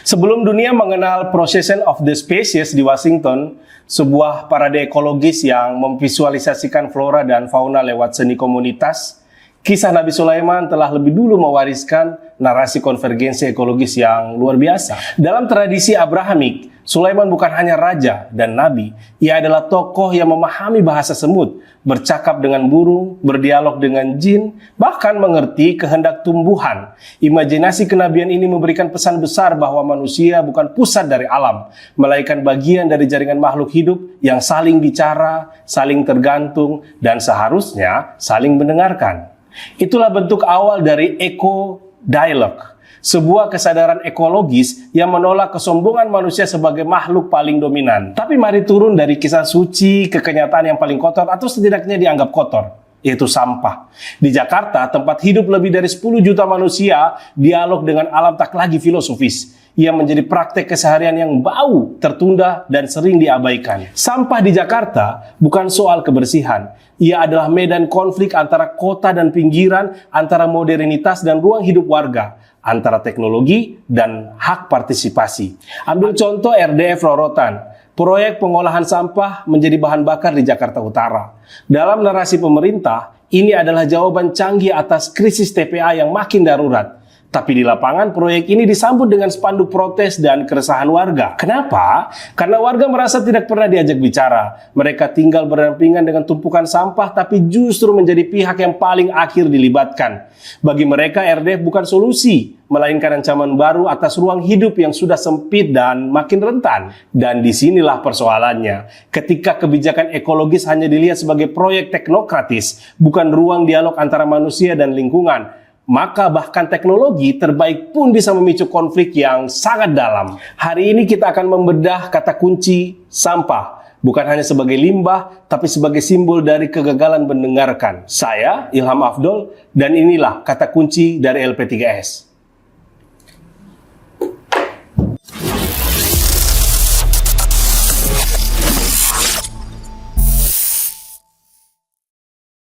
Sebelum dunia mengenal Procession of the Species di Washington, sebuah parade ekologis yang memvisualisasikan flora dan fauna lewat seni komunitas, kisah Nabi Sulaiman telah lebih dulu mewariskan narasi konvergensi ekologis yang luar biasa. Dalam tradisi Abrahamik, Sulaiman bukan hanya raja dan nabi, ia adalah tokoh yang memahami bahasa semut, bercakap dengan burung, berdialog dengan jin, bahkan mengerti kehendak tumbuhan. Imajinasi kenabian ini memberikan pesan besar bahwa manusia bukan pusat dari alam, melainkan bagian dari jaringan makhluk hidup yang saling bicara, saling tergantung, dan seharusnya saling mendengarkan. Itulah bentuk awal dari eco-dialog, sebuah kesadaran ekologis yang menolak kesombongan manusia sebagai makhluk paling dominan. Tapi mari turun dari kisah suci ke kenyataan yang paling kotor atau setidaknya dianggap kotor, yaitu sampah. Di Jakarta, tempat hidup lebih dari 10 juta manusia, dialog dengan alam tak lagi filosofis. Ia menjadi praktek keseharian yang bau, tertunda, dan sering diabaikan. Sampah di Jakarta bukan soal kebersihan. Ia adalah medan konflik antara kota dan pinggiran, antara modernitas dan ruang hidup warga, antara teknologi dan hak partisipasi. Ambil contoh RDF Rorotan. Proyek pengolahan sampah menjadi bahan bakar di Jakarta Utara. Dalam narasi pemerintah, ini adalah jawaban canggih atas krisis TPA yang makin darurat. Tapi di lapangan, proyek ini disambut dengan spanduk protes dan keresahan warga. Kenapa? Karena warga merasa tidak pernah diajak bicara. Mereka tinggal berdampingan dengan tumpukan sampah, tapi justru menjadi pihak yang paling akhir dilibatkan. Bagi mereka, RDF bukan solusi, melainkan ancaman baru atas ruang hidup yang sudah sempit dan makin rentan. Dan disinilah persoalannya. Ketika kebijakan ekologis hanya dilihat sebagai proyek teknokratis, bukan ruang dialog antara manusia dan lingkungan, maka bahkan teknologi terbaik pun bisa memicu konflik yang sangat dalam. Hari ini kita akan membedah kata kunci sampah, bukan hanya sebagai limbah, tapi sebagai simbol dari kegagalan mendengarkan. Saya Ilham Afdol, dan inilah kata kunci dari LP3S.